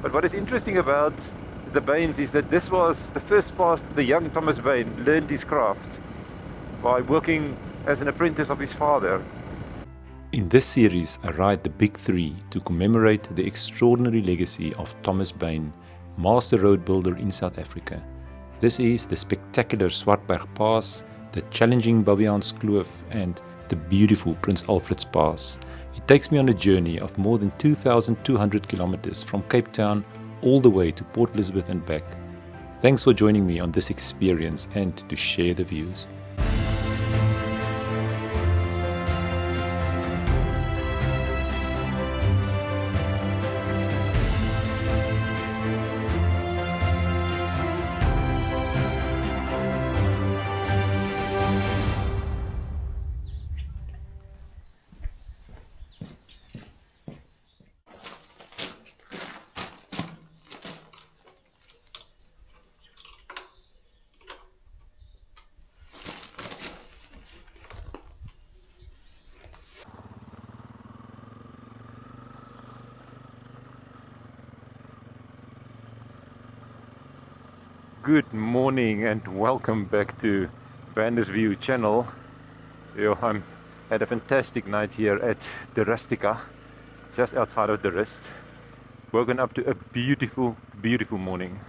But what is interesting about the Bains is that this was the first pass the young Thomas Bain learned his craft by working as an apprentice of his father. In this series, I ride the Big Three to commemorate the extraordinary legacy of Thomas Bain, master road builder in South Africa. This is the spectacular Swartberg Pass, the challenging Baviaanskloof, and the beautiful Prince Alfred's Pass. It takes me on a journey of more than 2,200 kilometers from Cape Town all the way to Port Elizabeth and back. Thanks for joining me on this experience and to share the views. Good morning and welcome back to Vander's View channel. I'm had a fantastic night here at the Rustica, just outside of the Rust. Woken up to a beautiful, beautiful morning.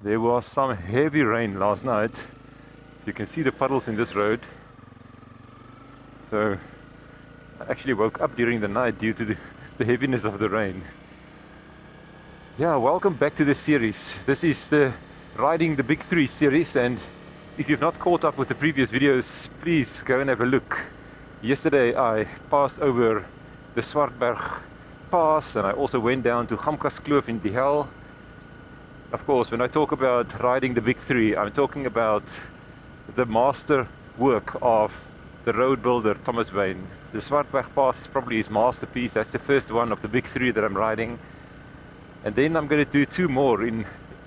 There was some heavy rain last night. You can see the puddles in this road. So I actually woke up during the night due to the heaviness of the rain. Yeah, welcome back to this series. This is the Riding the Big Three series, and if you've not caught up with the previous videos, please go and have a look. Yesterday I passed over the Swartberg Pass and I also went down to Klaarstroom in the hell. Of course, when I talk about riding the Big Three, I'm talking about the master work of the road builder Thomas Bain. The Swartberg Pass is probably his masterpiece. That's the first one of the Big Three that I'm riding. And then I'm going to do two more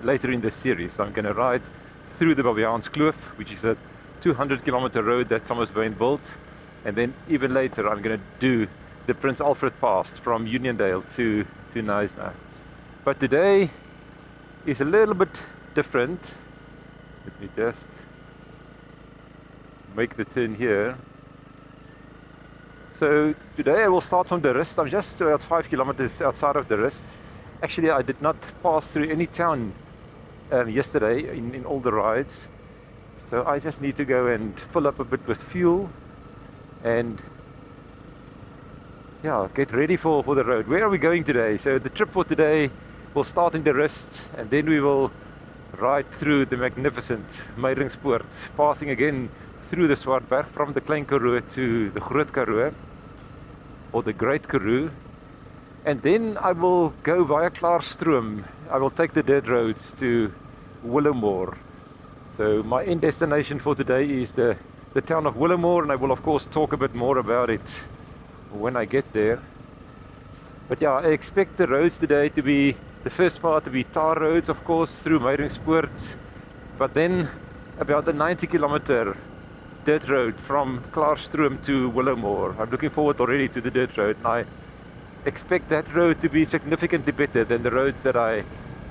later in this series. I'm going to ride through the Baviaanskloof, which is a 200-kilometer road that Thomas Bain built. And then even later I'm going to do the Prince Alfred Pass from Uniondale to Knysna. But today is a little bit different. Let me just make the turn here. So today I will start from the Rust. I'm just about 5 kilometers outside of the Rust. Actually, I did not pass through any town yesterday in all the rides, so I just need to go and fill up a bit with fuel and yeah, get ready for the road. Where are we going today? So the trip for today will start in the Rust, and then we will ride through the magnificent Meiringspoort, passing again through the Swartberg from the Klein Karoo to the Groot Karoo, or the Great Karoo. And then I will go via Klaarstroom. I will take the dirt roads to Willowmore. So my end destination for today is the town of Willowmore, and I will of course talk a bit more about it when I get there. But yeah, I expect the roads today to be, the first part to be tar roads, of course, through Meiringspoort, but then about a 90-kilometer dirt road from Klaarstroom to Willowmore. I'm looking forward already to the dirt road, and I expect that road to be significantly better than the roads that I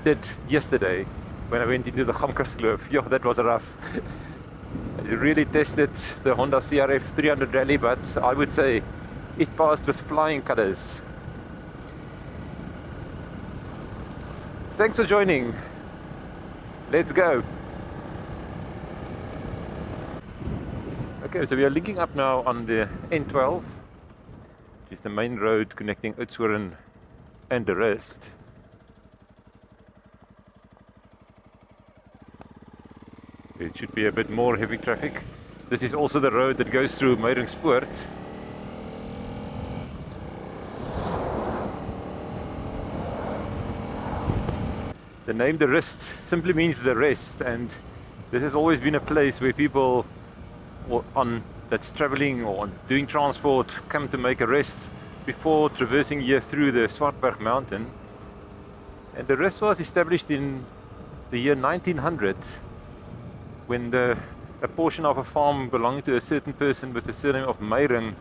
did yesterday when I went into the Klaarstroom. Yeah, that was rough. I really tested the Honda CRF 300 Rally, but I would say it passed with flying colors. Thanks for joining. Let's go. Okay, so we are linking up now on the N12. Is the main road connecting Oudtshoorn and the Rust. It should be a bit more heavy traffic. This is also the road that goes through Meiringspoort. The name the Rust simply means the rest, and this has always been a place where people that's traveling or doing transport come to make a rest before traversing here through the Swartberg mountain. And the rest was established in the year 1900 when a portion of a farm belonging to a certain person with the surname of Meiring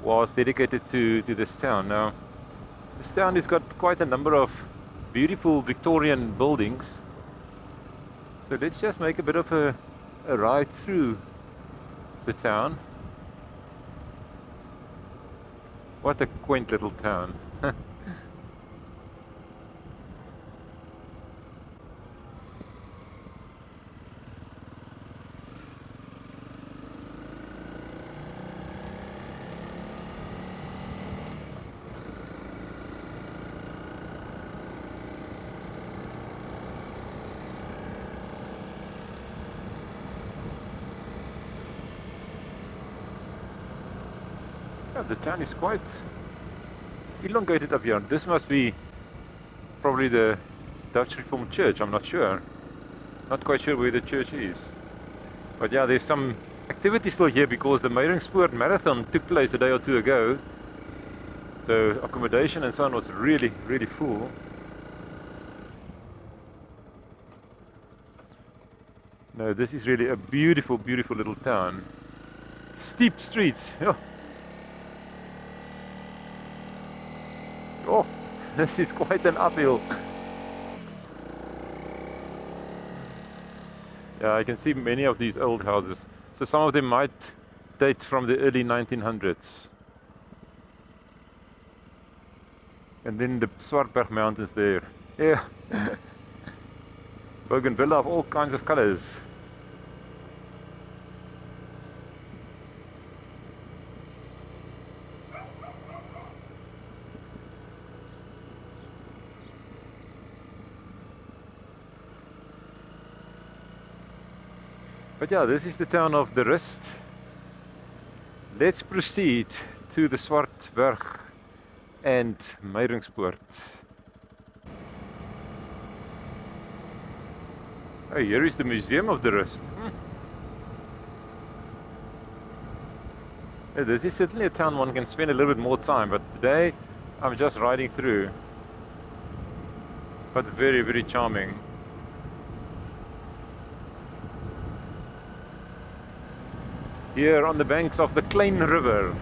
was dedicated to this town. Now This town has got quite a number of beautiful Victorian buildings. So let's just make a bit of a ride through the town. What a quaint little town. Yeah, the town is quite elongated up here. This must be probably the Dutch Reformed Church, I'm not sure. Not quite sure where the church is. But yeah, there's some activity still here because the Meiringspoort marathon took place a day or two ago. So accommodation and so on was really, really full. No, this is really a beautiful, beautiful little town. Steep streets. Yeah. Oh, this is quite an uphill. Yeah, I can see many of these old houses. So some of them might date from the early 1900s. And then the Swartberg Mountains there. Yeah. Bougainvillea of all kinds of colors. But yeah, this is the town of the Rust. Let's proceed to the Swartberg and Meiringspoort. Oh, here is the Museum of the Rust. Yeah, this is certainly a town one can spend a little bit more time, but today I'm just riding through. But very, very charming. Here on the banks of the Klein River.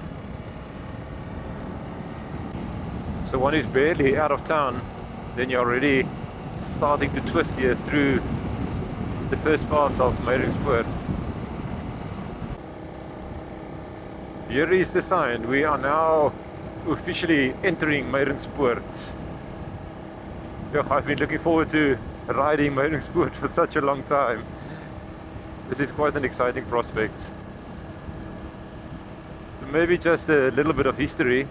So one is barely out of town, then you're already starting to twist here through the first parts of Meiringspoort. Here is the sign. We are now officially entering Meiringspoort. Yeah, I've been looking forward to riding Meiringspoort for such a long time. This is quite an exciting prospect. Maybe just a little bit of history.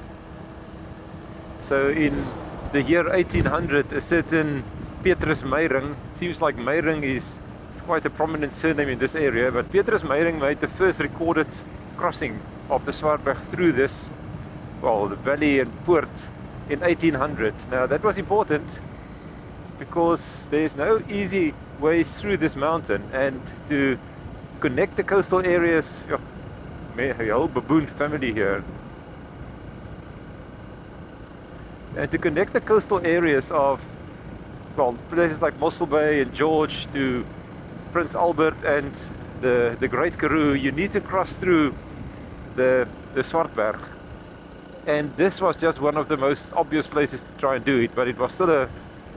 So in the year 1800, a certain Petrus Meiring, seems like Meiring is quite a prominent surname in this area, but Petrus Meiring made the first recorded crossing of the Swartberg through this, well, the valley and port in 1800. Now that was important because there's no easy ways through this mountain, and to connect the coastal areas, a whole baboon family here. And to connect the coastal areas of, well, places like Mossel Bay and George to Prince Albert and the Great Karoo, you need to cross through the Swartberg. And this was just one of the most obvious places to try and do it, but it was still a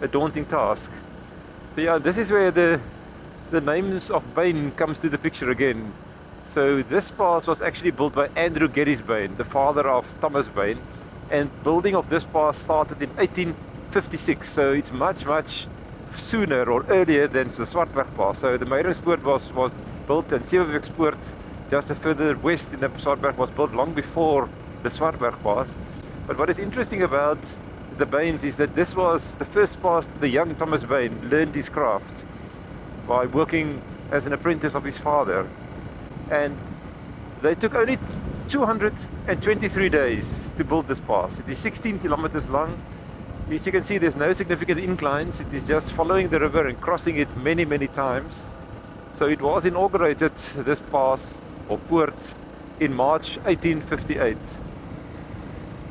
daunting task. So yeah, this is where the names of Bain comes to the picture again. So this pass was actually built by Andrew Geddes Bain, the father of Thomas Bain, and building of this pass started in 1856, so it's much, much sooner or earlier than the Swartberg Pass. So the Meiringspoort was built, and Sewevikspoort, just further west in the Swartberg, was built long before the Swartberg Pass. But what is interesting about the Bains is that this was the first pass the young Thomas Bain learned his craft by working as an apprentice of his father. And they took only 223 days to build this pass. It is 16 kilometers long. As you can see, there's no significant inclines. It is just following the river and crossing it many, many times. So it was inaugurated, this pass or poort, in March 1858.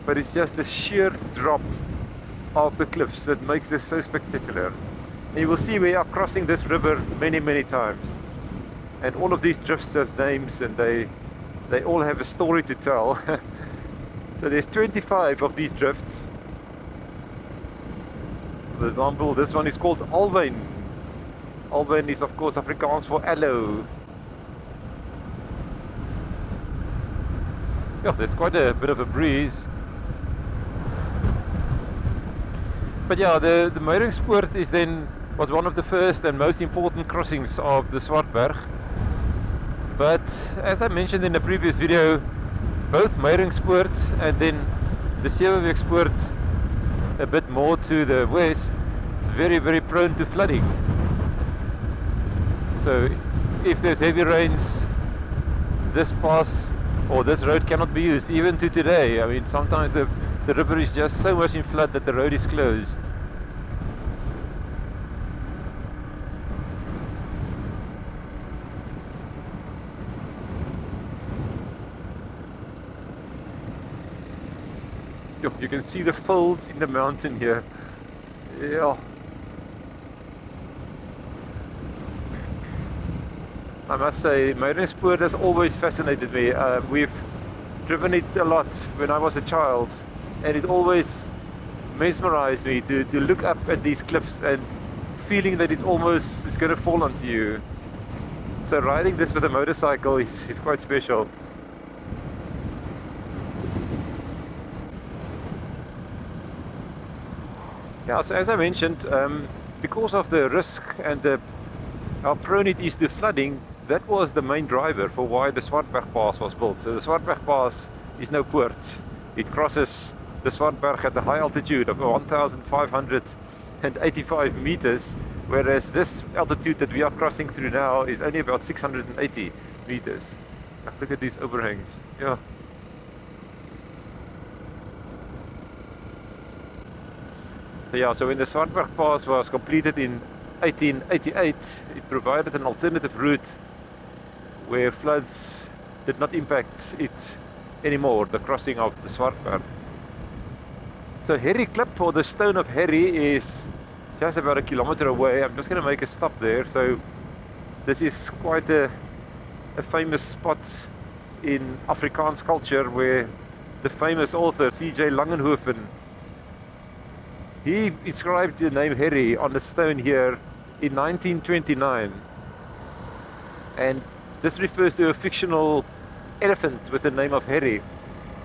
But it's just the sheer drop of the cliffs that makes this so spectacular. And you will see we are crossing this river many, many times. And all of these drifts have names, and they all have a story to tell. So there's 25 of these drifts, For example, this one is called Alvin. Alvin is of course Afrikaans for aloe. Yeah, there's quite a bit of a breeze. But yeah, the Meiringspoort was one of the first and most important crossings of the Swartberg. But as I mentioned in the previous video, both Meiringspoort and then the Swartberg a bit more to the west is very, very prone to flooding. So if there's heavy rains, this pass or this road cannot be used, even to today. I mean, sometimes the river is just so much in flood that the road is closed. You can see the folds in the mountain here. Yeah. I must say, Meiringspoort has always fascinated me. We've driven it a lot when I was a child, and it always mesmerized me to look up at these cliffs and feeling that it almost is going to fall onto you. So riding this with a motorcycle is quite special. Yeah, so as I mentioned, because of the risk and how prone it is to flooding, that was the main driver for why the Swartberg Pass was built. So the Swartberg Pass is no poort. It crosses the Swartberg at a high altitude of 1,585 meters, whereas this altitude that we are crossing through now is only about 680 meters. Look at these overhangs. Yeah. So when the Swartberg Pass was completed in 1888, it provided an alternative route where floods did not impact it anymore, the crossing of the Swartberg. So Harry Klip, or the Stone of Harry, is just about a kilometer away. I'm just going to make a stop there. So this is quite a famous spot in Afrikaans culture, where the famous author C.J. Langenhoven, he inscribed the name Harry on the stone here in 1929, and this refers to a fictional elephant with the name of Harry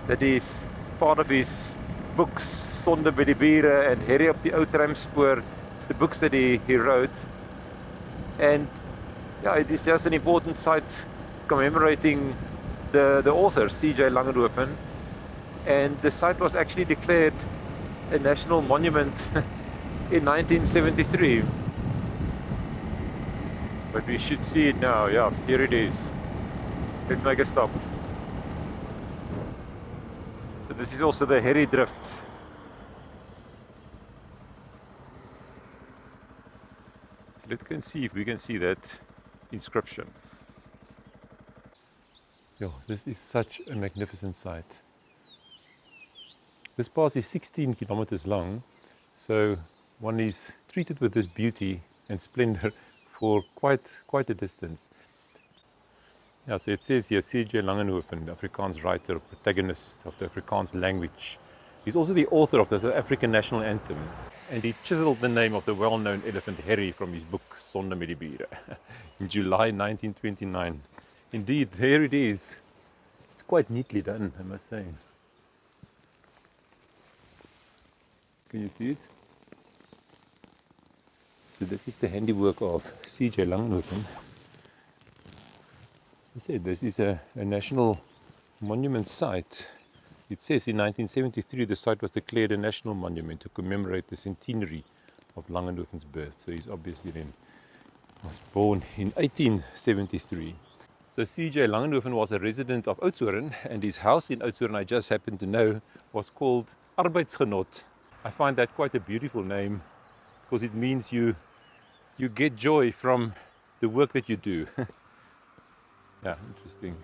that is part of his books Sonde by die Bure and Harry op die Ou Tramspoor. It's the books that he wrote, and yeah, it is just an important site commemorating the author C.J. Langenhoven, and the site was actually declared a national monument in 1973. But we should see it now. Yeah, here it is. Let's make a stop. So this is also the Harry Drift. Let's go and see if we can see that inscription. Yeah, this is such a magnificent sight. This pass is 16 kilometers long, so one is treated with this beauty and splendor for quite a distance. Yeah, so it says here C.J. Langenhoven, the Afrikaans writer, protagonist of the Afrikaans language. He's also the author of the South African national anthem, and he chiseled the name of the well-known elephant Harry from his book Sonde by die Bure in July 1929. Indeed, there it is. It's quite neatly done, I must say. Can you see it? So this is the handiwork of C.J. Langenhoven. He said this is a national monument site. It says in 1973 the site was declared a national monument to commemorate the centenary of Langenhoven's birth. So he's obviously then was born in 1873. So C.J. Langenhoven was a resident of Oudtshoorn, and his house in Oudtshoorn, I just happen to know, was called Arbeidsgenot. I find that quite a beautiful name because it means you get joy from the work that you do. Yeah, interesting.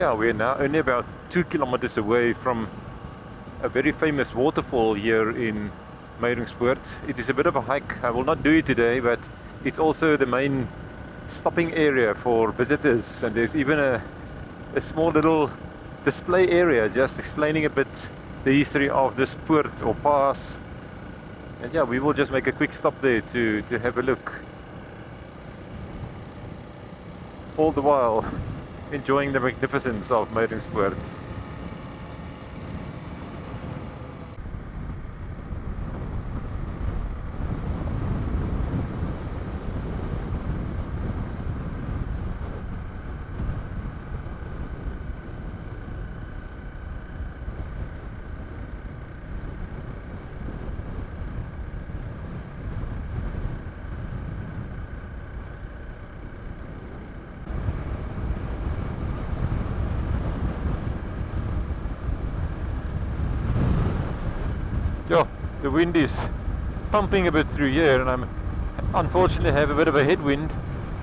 Yeah, we're now only about 2 kilometers away from a very famous waterfall here in Meiringspoort. It is a bit of a hike. I will not do it today, but it's also the main stopping area for visitors, and there's even a small little display area just explaining a bit the history of this poort or pass. And yeah, we will just make a quick stop there to have a look, all the while enjoying the magnificence of Meiringspoort. Yeah, the wind is pumping a bit through here, and I'm unfortunately have a bit of a headwind,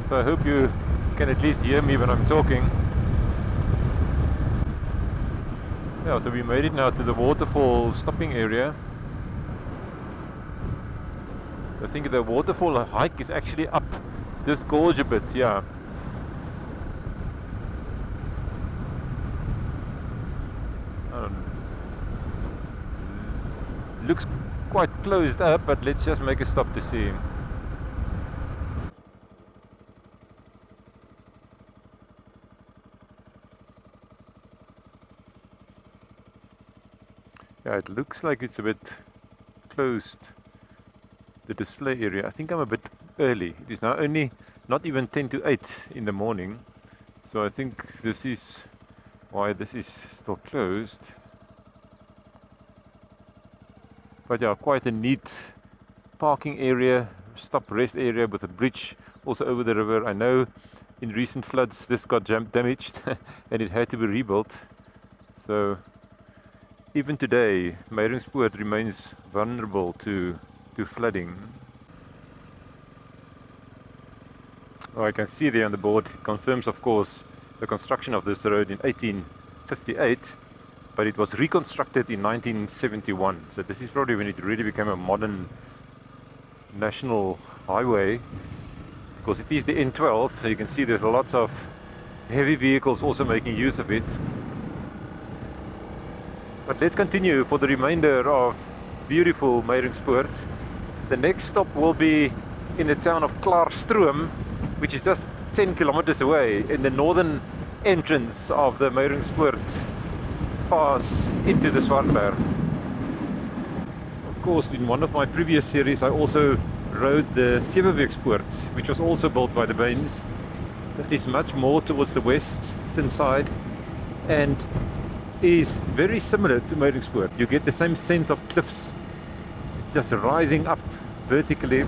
so I hope you can at least hear me when I'm talking. Yeah, so we made it now to the waterfall stopping area. I think the waterfall hike is actually up this gorge a bit, yeah. Looks quite closed up, but let's just make a stop to see. Yeah, it looks like it's a bit closed, the display area. I think I'm a bit early. It is now only not even 10 to 8 in the morning, so I think this is why this is still closed. But yeah, quite a neat parking area, stop rest area with a bridge also over the river. I know in recent floods this got damaged and it had to be rebuilt. So even today Meiringspoort remains vulnerable to flooding. Oh, I can see there on the board, it confirms of course the construction of this road in 1858. But it was reconstructed in 1971, so this is probably when it really became a modern national highway, because it is the N12, so you can see there's lots of heavy vehicles also making use of it. But let's continue for the remainder of beautiful Meiringspoort. The next stop will be in the town of Klaarstroom, which is just 10 kilometers away in the northern entrance of the Meiringspoort Pass into the Swartberg. Of course, in one of my previous series I also rode the Meiringspoort, which was also built by the Bains. That is much more towards the western side and is very similar to Meiringspoort. You get the same sense of cliffs just rising up vertically,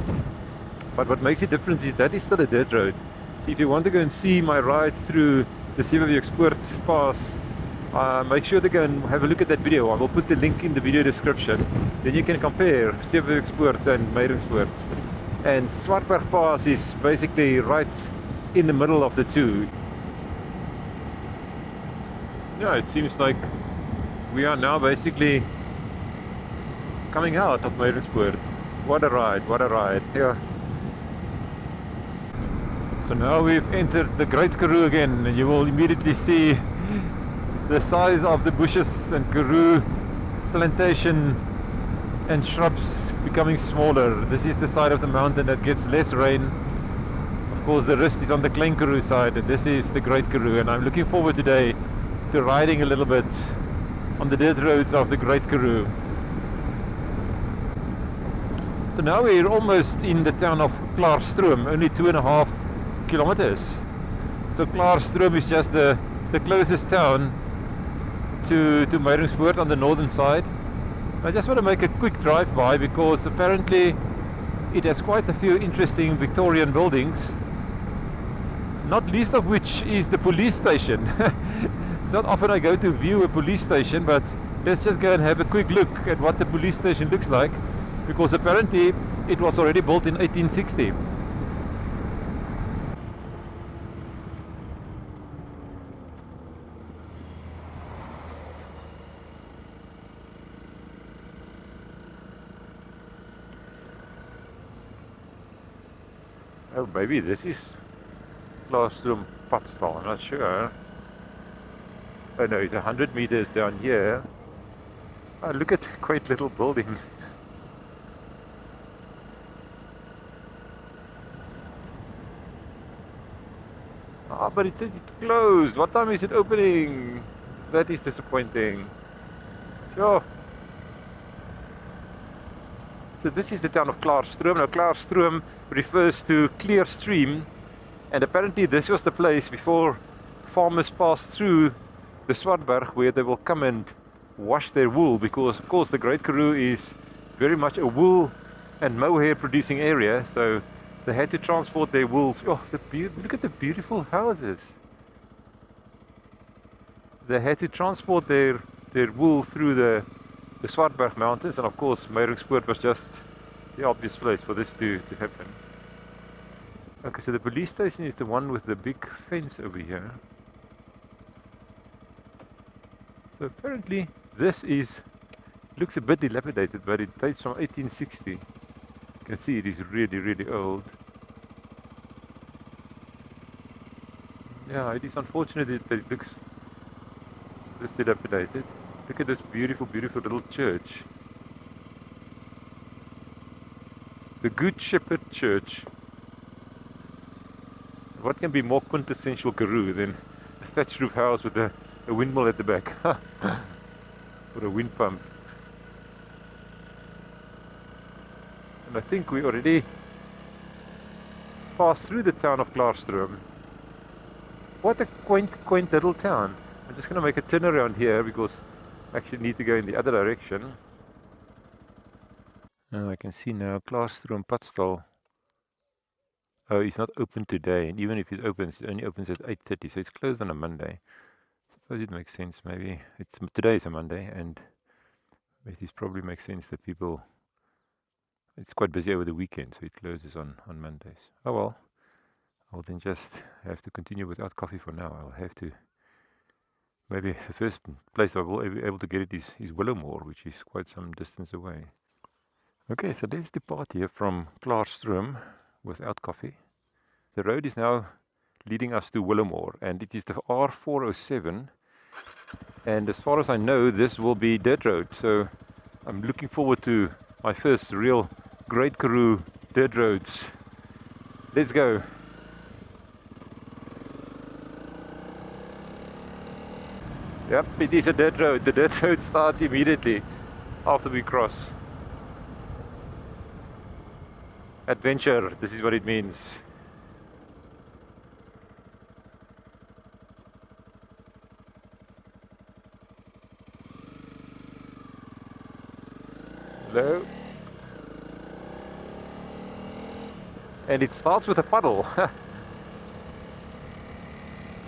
but what makes it different is that is still a dirt road. So if you want to go and see my ride through the Meiringspoort Pass, make sure to go and have a look at that video. I will put the link in the video description. Then you can compare Meiringspoort and Meiringspoort. And Swartberg Pass is basically right in the middle of the two. Yeah, it seems like we are now basically coming out of Meiringspoort. What a ride, what a ride. Yeah. So now we've entered the Great Karoo again, and you will immediately see the size of the bushes and karoo plantation and shrubs becoming smaller. This is the side of the mountain that gets less rain. Of course the rest is on the Klein Karoo side, and this is the Great Karoo, and I'm looking forward today to riding a little bit on the dirt roads of the Great Karoo. So now we're almost in the town of Klaarstroom, only 2.5 kilometers. So Klaarstroom is just the closest town to Meiringspoort on the northern side. I just want to make a quick drive by because apparently it has quite a few interesting Victorian buildings, not least of which is the police station. It's not often I go to view a police station, but let's just go and have a quick look at what the police station looks like, because apparently it was already built in 1860. Oh, maybe this is Klaarstroom Padstal, I'm not sure. Oh no, it's 100 meters down here. Oh, look at quaint little building. Ah, but it says it's closed. What time is it opening? That is disappointing. Sure. So this is the town of Klaarstroom. Now Klaarstroom refers to clear stream, and apparently this was the place before farmers passed through the Swartberg where they will come and wash their wool, because of course the Great Karoo is very much a wool and mohair producing area, so they had to transport their wool. Oh, look at the beautiful houses. They had to transport their wool through the Swartberg mountains, and of course Meiringspoort was just the obvious place for this to happen. Okay, so the police station is the one with the big fence over here. So apparently this looks a bit dilapidated, but it dates from 1860. You can see it is really, really old. Yeah, it is unfortunate that it looks this dilapidated. Look at this beautiful, beautiful little church. The Good Shepherd Church. What can be more quintessential Karoo than a thatched roof house with a windmill at the back? Or a wind pump. And I think we already passed through the town of Klaarstroom. What a quaint little town. I'm just going to make a turn around here because I actually need to go in the other direction. I can see now Klaarstroom Padstal. Oh, it's not open today, and even if it opens, it only opens at 8:30, so it's closed on a Monday. I suppose it makes sense. Maybe today is a Monday, and it probably makes sense that people. It's quite busy over the weekend, so it closes on Mondays. Oh well, I'll then just have to continue without coffee for now. I'll have to. Maybe the first place I will be able to get it is Willowmore, which is quite some distance away. Okay, so let's depart here from Klaarstroom without coffee. The road is now leading us to Willowmore, and it is the R407, and as far as I know this will be dirt road, so I'm looking forward to my first real Great Karoo dirt roads. Let's go. Yep, it is a dirt road. The dirt road starts immediately after we cross. Adventure, this is what it means. Hello. And it starts with a puddle.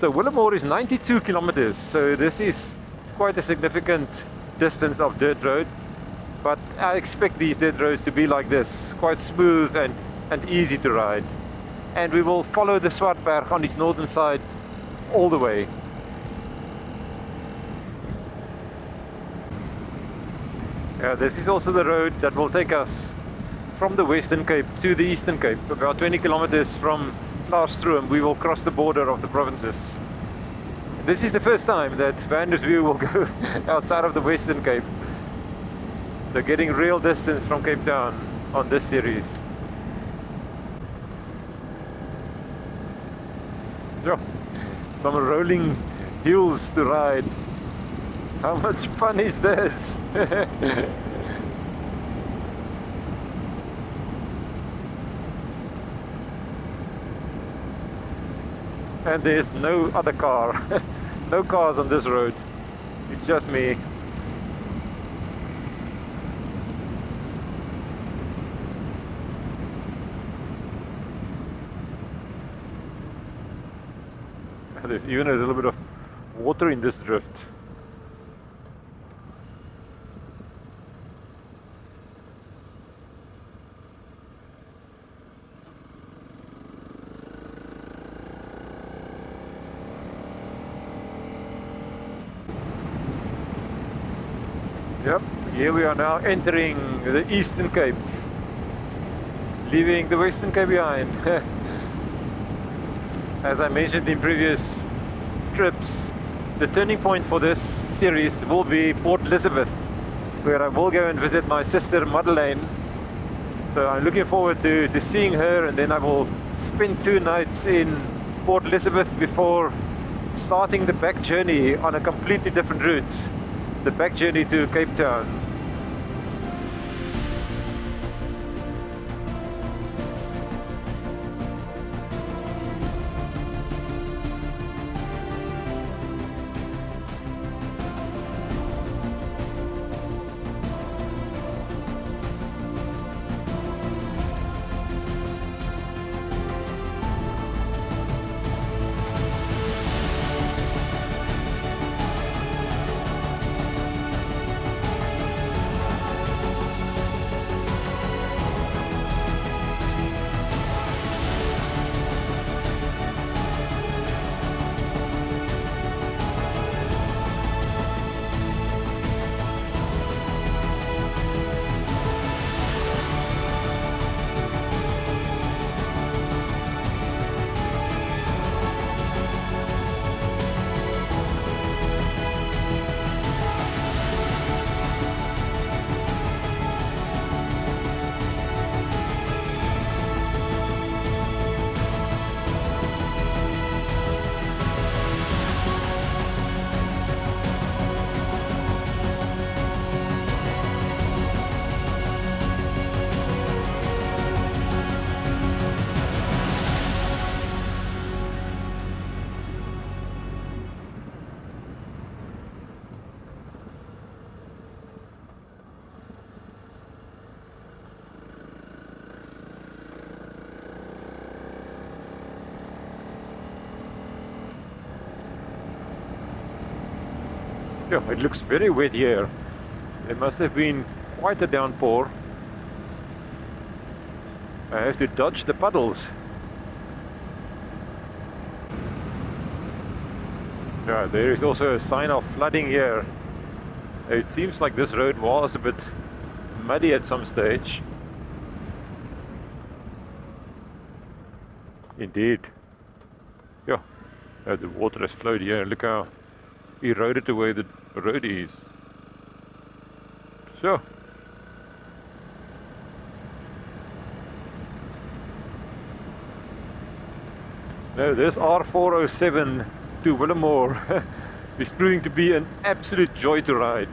So Willowmore is 92 kilometers, so this is quite a significant distance of dirt road. But I expect these dirt roads to be like this, quite smooth and easy to ride. And we will follow the Swartberg on its northern side all the way. Yeah, this is also the road that will take us from the Western Cape to the Eastern Cape. About 20 kilometers from Klaarstroom, we will cross the border of the provinces. This is the first time that Vandersview will go outside of the Western Cape. So getting real distance from Cape Town on this series. Yeah, some rolling hills to ride. How much fun is this? And there's no other car. No cars on this road. It's just me. There's even a little bit of water in this drift. Yep, here we are now entering the Eastern Cape, leaving the Western Cape behind. As I mentioned in previous trips, the turning point for this series will be Port Elizabeth, where I will go and visit my sister Madeleine. So I'm looking forward to seeing her, and then I will spend 2 nights in Port Elizabeth before starting the back journey on a completely different route, the back journey to Cape Town. Yeah, it looks very wet here. There must have been quite a downpour. I have to dodge the puddles. Yeah, there is also a sign of flooding here. It seems like this road was a bit muddy at some stage. Indeed. Yeah, the water has flowed here. Look how eroded away the road is. So now this R407 to Willowmore is proving to be an absolute joy to ride.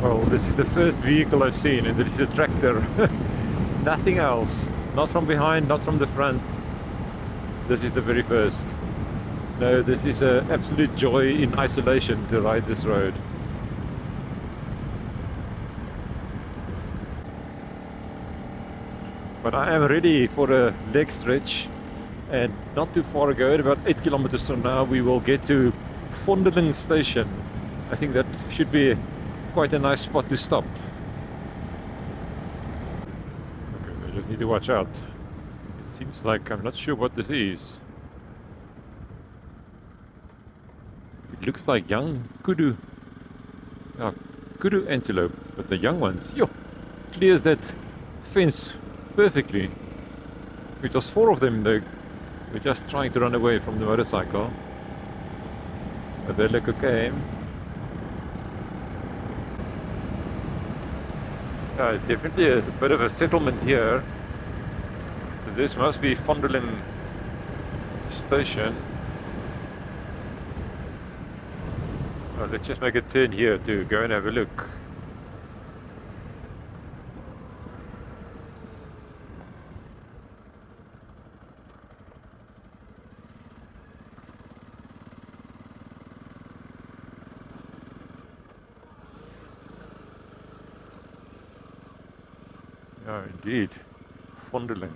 Well, this is the first vehicle I've seen, and this is a tractor. Nothing else. Not from behind, not from the front. This is the very first. No, this is an absolute joy in isolation to ride this road. But I am ready for a leg stretch, and not too far ago, about 8 kilometers from now, we will get to Fondeling station. I think that should be quite a nice spot to stop. Okay, I just need to watch out. It seems like I'm not sure what this is. It looks like young kudu. Kudu antelope, but the young ones, yo, clears that fence perfectly. It was 4 of them. They were just trying to run away from the motorcycle, but they look okay. Definitely a bit of a settlement here. So this must be Fondeling station. Let's just make a turn here to go and have a look. Oh, indeed, Fondeling.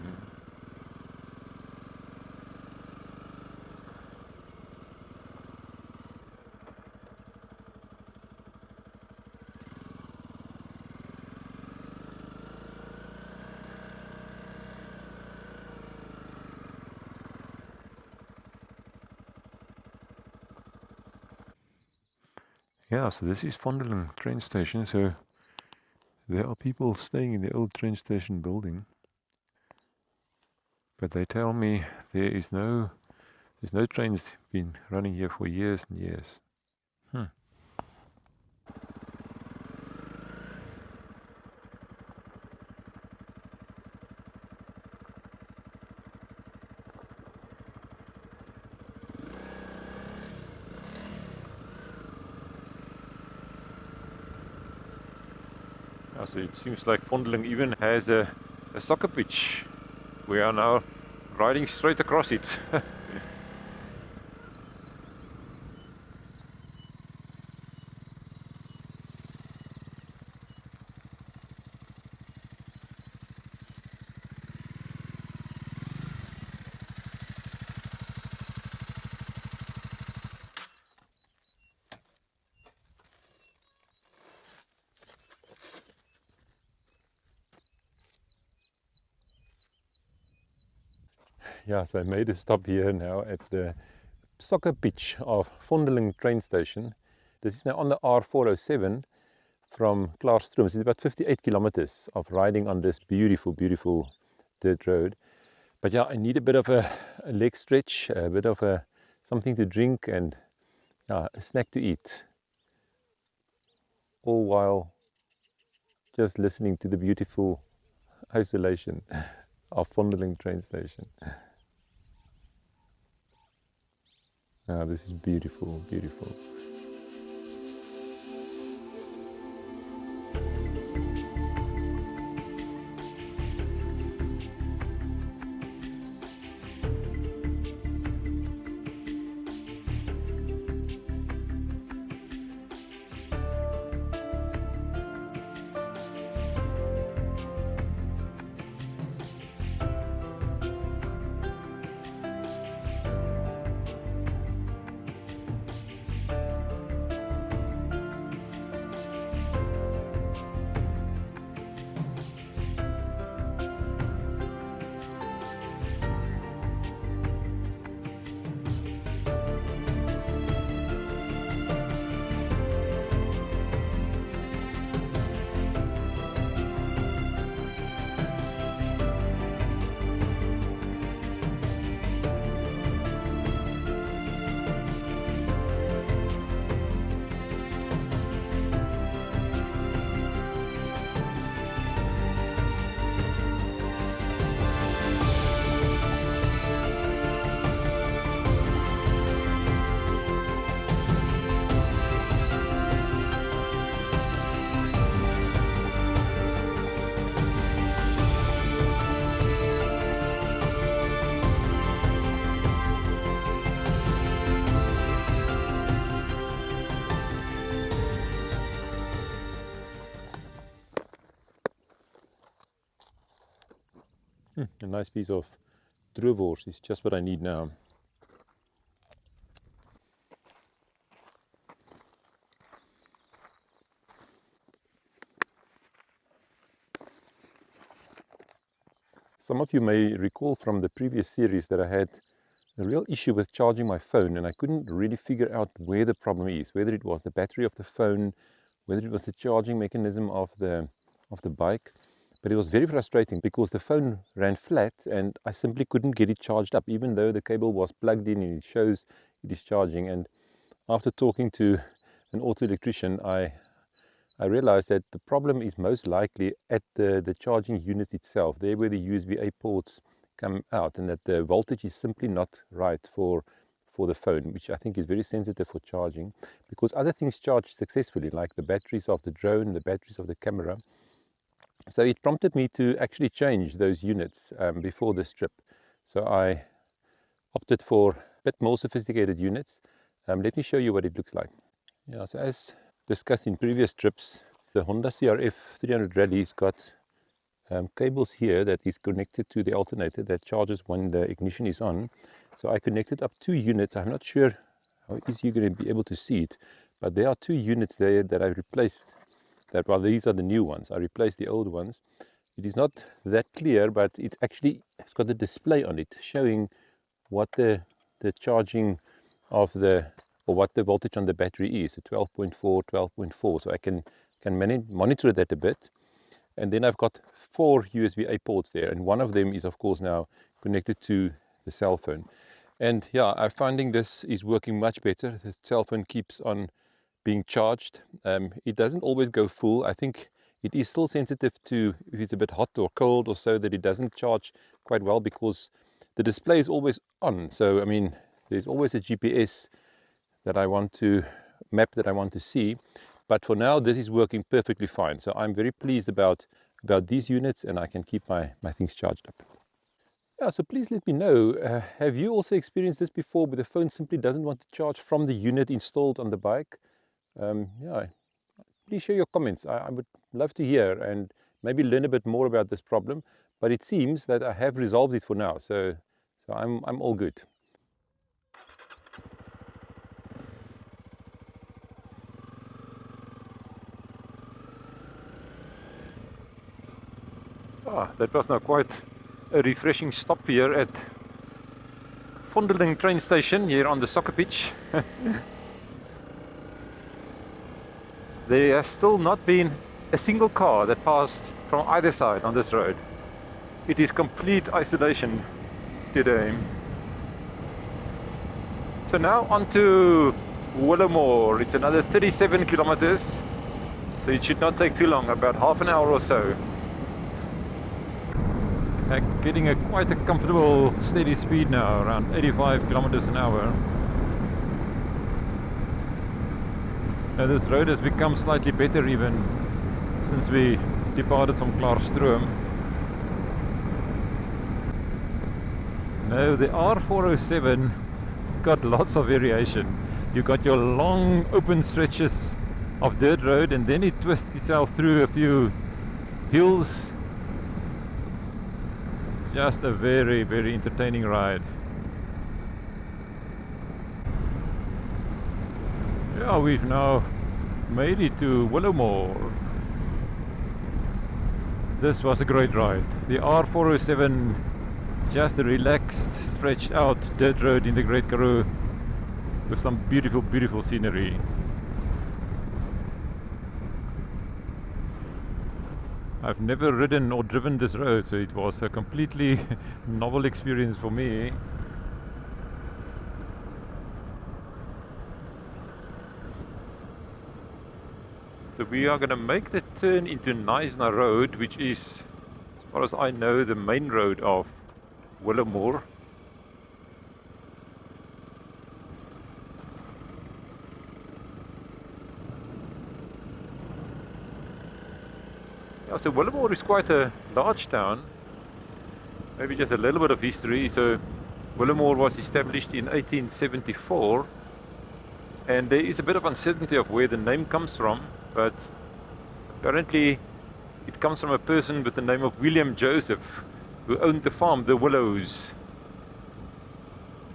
Yeah, so this is Fondeling train station. So there are people staying in the old train station building. But they tell me there's no trains been running here for years and years. So it seems like Fondeling even has a soccer pitch. We are now riding straight across it. Yeah, so I made a stop here now at the soccer pitch of Vondeling train station. This is now on the R407 from Klaarstroom. It's about 58 kilometers of riding on this beautiful, beautiful dirt road. But yeah, I need a bit of a leg stretch, a bit of something to drink, and a snack to eat. All while just listening to the beautiful isolation of Fondeling train station. This is beautiful, beautiful. A nice piece of droewors is just what I need now. Some of you may recall from the previous series that I had a real issue with charging my phone, and I couldn't really figure out where the problem is, whether it was the battery of the phone, whether it was the charging mechanism of the bike. But it was very frustrating because the phone ran flat and I simply couldn't get it charged up, even though the cable was plugged in and it shows it is charging. And after talking to an auto electrician, I realized that the problem is most likely at the charging unit itself, there where the USB-A ports come out, and that the voltage is simply not right for the phone, which I think is very sensitive for charging, because other things charge successfully, like the batteries of the drone, the batteries of the camera. So it prompted me to actually change those units before this trip. So I opted for a bit more sophisticated units. Let me show you what it looks like. Yeah, so as discussed in previous trips, the Honda CRF 300 Rally's got cables here that is connected to the alternator that charges when the ignition is on. So I connected up 2 units. I'm not sure how easy you're going to be able to see it, but there are 2 units there that I replaced. Well, these are the new ones. I replaced the old ones. It is not that clear, but it actually has got a display on it showing what the charging of what the voltage on the battery is, 12.4, 12.4. So I can monitor that a bit. And then I've got 4 USB-A ports there, and one of them is of course now connected to the cell phone. And yeah, I'm finding this is working much better. The cell phone keeps on being charged. It doesn't always go full. I think it is still sensitive to if it's a bit hot or cold or so, that it doesn't charge quite well, because the display is always on. So I mean, there's always a GPS that I want to map, that I want to see. But for now, this is working perfectly fine. So I'm very pleased about these units, and I can keep my things charged up. Yeah, so please let me know, have you also experienced this before, where the phone simply doesn't want to charge from the unit installed on the bike? Yeah, please share your comments. I would love to hear and maybe learn a bit more about this problem. But it seems that I have resolved it for now, so I'm all good. That was now quite a refreshing stop here at Fondeling train station, here on the soccer pitch. There has still not been a single car that passed from either side on this road. It is complete isolation today. So now on to Willowmore. It's another 37 kilometers, so it should not take too long, about half an hour or so. Getting quite a comfortable steady speed now, around 85 kilometers an hour. Now this road has become slightly better even since we departed from Klaarstroom. Now the R407 has got lots of variation. You got your long open stretches of dirt road, and then it twists itself through a few hills. Just a very, very entertaining ride. Yeah, we've now made it to Willowmore. This was a great ride. The R407, just a relaxed, stretched out dirt road in the Great Karoo with some beautiful, beautiful scenery. I've never ridden or driven this road, so it was a completely novel experience for me. So we are going to make the turn into Knysna Road, which is, as far as I know, the main road of Willowmore. Yeah, so Willowmore is quite a large town. Maybe just a little bit of history. So Willowmore was established in 1874, and there is a bit of uncertainty of where the name comes from, but apparently it comes from a person with the name of William Joseph, who owned the farm, the Willows,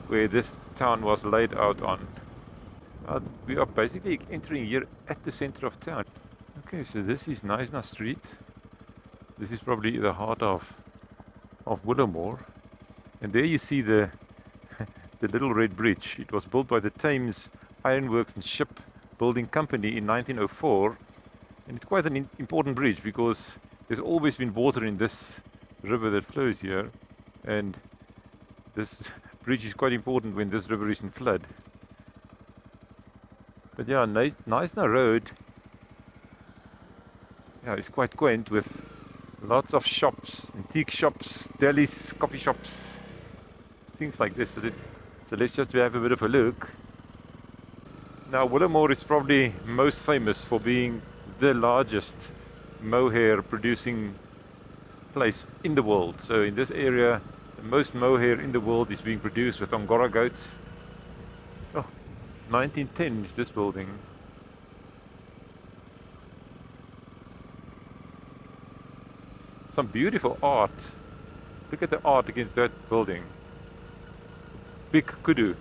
where this town was laid out on. We are basically entering here at the center of town. Okay, so this is Knysna Street. This is probably the heart of Willowmore, and there you see the the little red bridge. It was built by the Thames Ironworks and Shipbuilding Company in 1904, and it's quite an important bridge because there's always been water in this river that flows here, and this bridge is quite important when this river is in flood. But yeah, Knysna Road, yeah, it's quite quaint with lots of shops, antique shops, delis, coffee shops, things like this. So let's just have a bit of a look. Now Willowmore is probably most famous for being the largest mohair producing place in the world. So in this area, the most mohair in the world is being produced with Angora goats. Oh, 1910 is this building. Some beautiful art. Look at the art against that building. Big kudu.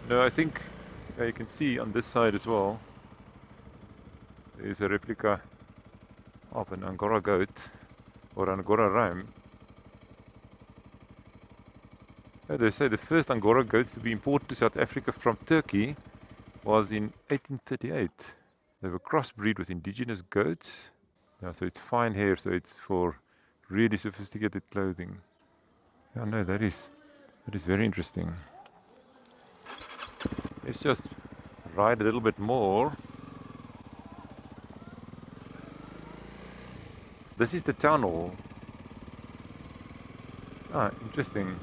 No, I think you can see on this side as well, there's a replica of an Angora goat or Angora ram. They say the first Angora goats to be imported to South Africa from Turkey was in 1838. They were crossbreed with indigenous goats. Yeah, so it's fine hair, so it's for really sophisticated clothing. Yeah, no, that is very interesting. Let's just ride a little bit more. This is the town hall. Ah, interesting.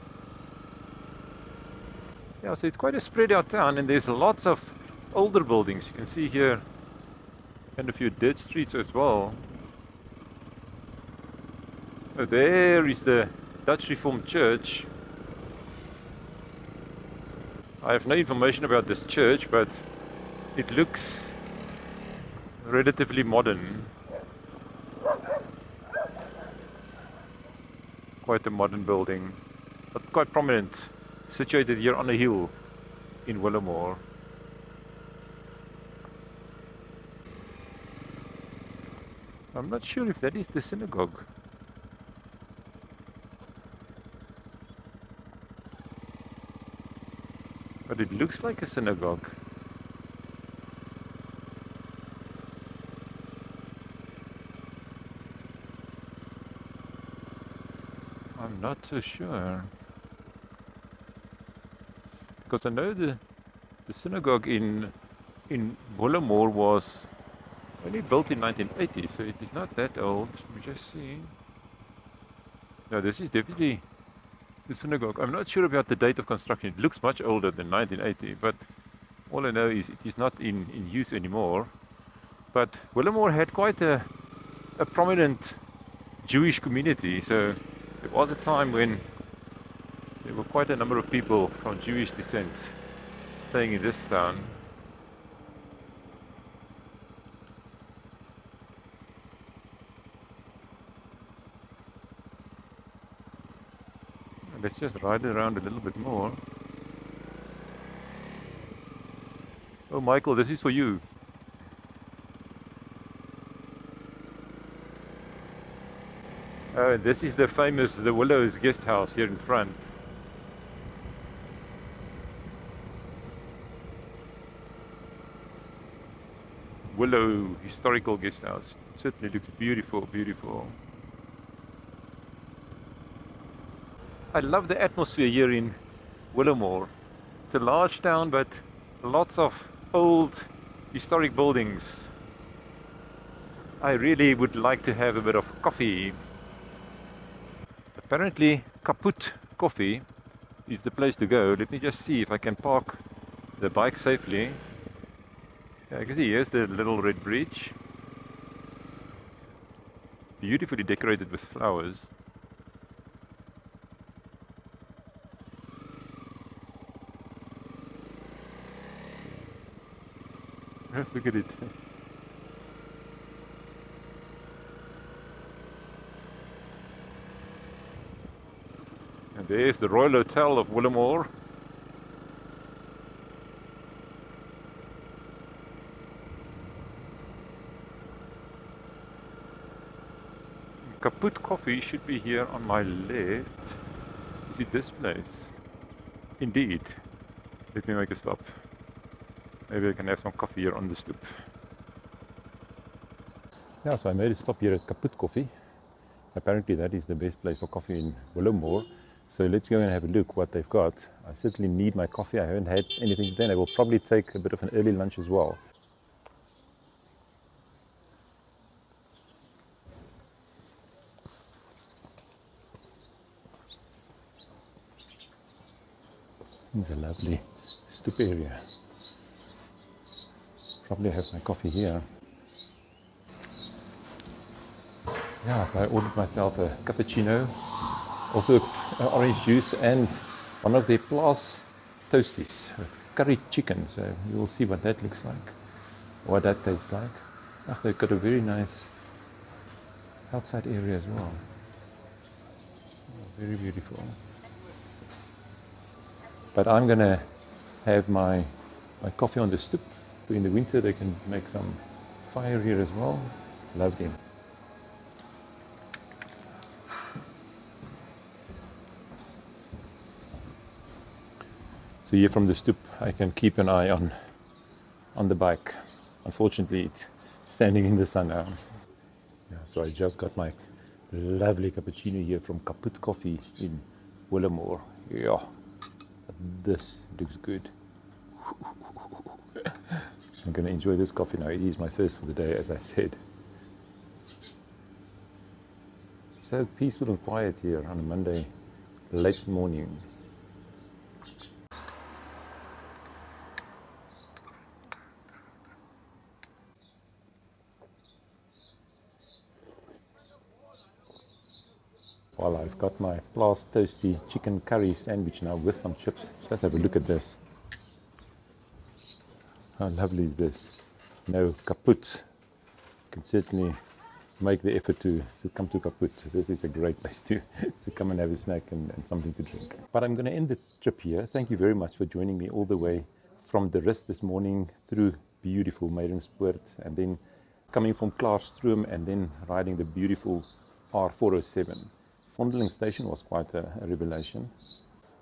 Yeah, so it's quite a spread out town, and there's lots of older buildings. You can see here, and a few dead streets as well. Oh, there is the Dutch Reformed Church. I have no information about this church, but it looks relatively modern. Quite a modern building, but quite prominent, situated here on a hill in Willowmore. I'm not sure if that is the synagogue. But it looks like a synagogue. I'm not so sure. Because I know the synagogue in Willowmore was only built in 1980, so it is not that old. Let me just see. No, this is definitely the synagogue. I'm not sure about the date of construction. It looks much older than 1980, but all I know is it is not in use anymore. But Willowmore had quite a prominent Jewish community, so there was a time when there were quite a number of people from Jewish descent staying in this town. Let's just ride around a little bit more. Oh, Michael, this is for you. This is the famous The Willows guest house here in front. Willow Historical Guest House. Certainly looks beautiful, beautiful. I love the atmosphere here in Willowmore. It's a large town, but lots of old historic buildings. I really would like to have a bit of coffee. Apparently Kaput Coffee is the place to go. Let me just see if I can park the bike safely. Yeah, I can see here's the little red bridge. Beautifully decorated with flowers. Look at it. And there's the Royal Hotel of Willowmore. Kaput Coffee should be here on my left. Is it this place? Indeed. Let me make a stop. Maybe I can have some coffee here on the stoep. Yeah, so I made a stop here at Kaput Coffee. Apparently that is the best place for coffee in Willowmore. So let's go and have a look what they've got. I certainly need my coffee. I haven't had anything today. I will probably take a bit of an early lunch as well. It's a lovely stoep area. Probably have my coffee here. Yeah, so I ordered myself a cappuccino, also orange juice, and one of their Plaas toasties with curry chicken. So you will see what that looks like, what that tastes like. Oh, they've got a very nice outside area as well. Very beautiful. But I'm gonna have my coffee on the stoep. So in the winter they can make some fire here as well. Love them. So here from the stoep I can keep an eye on the bike. Unfortunately it's standing in the sun now. Yeah, so I just got my lovely cappuccino here from Kaput Coffee in Willowmore. Yeah, this looks good. I'm going to enjoy this coffee now. It is my first for the day, as I said. So peaceful and quiet here on a Monday late morning. Well, I've got my Klaas toasty chicken curry sandwich now with some chips. Just have a look at this. How lovely is this? No kaput. You can certainly make the effort to come to Kaput. This is a great place to come and have a snack and something to drink. But I'm going to end this trip here. Thank you very much for joining me all the way from the Rust this morning through beautiful Meiringspoort, and then coming from Klaarstroom and then riding the beautiful R407. Fondeling station was quite a revelation.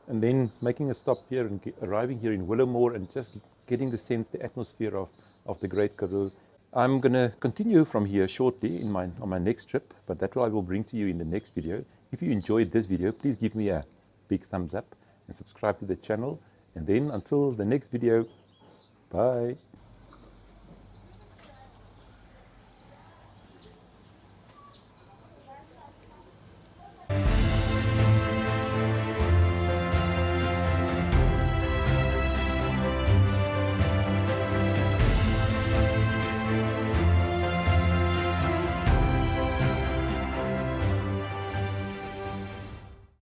And then making a stop here and arriving here in Willowmore and just getting the sense, the atmosphere of the Great Karoo. I'm going to continue from here shortly on my next trip, but that I will bring to you in the next video. If you enjoyed this video, please give me a big thumbs up and subscribe to the channel. And then until the next video, bye.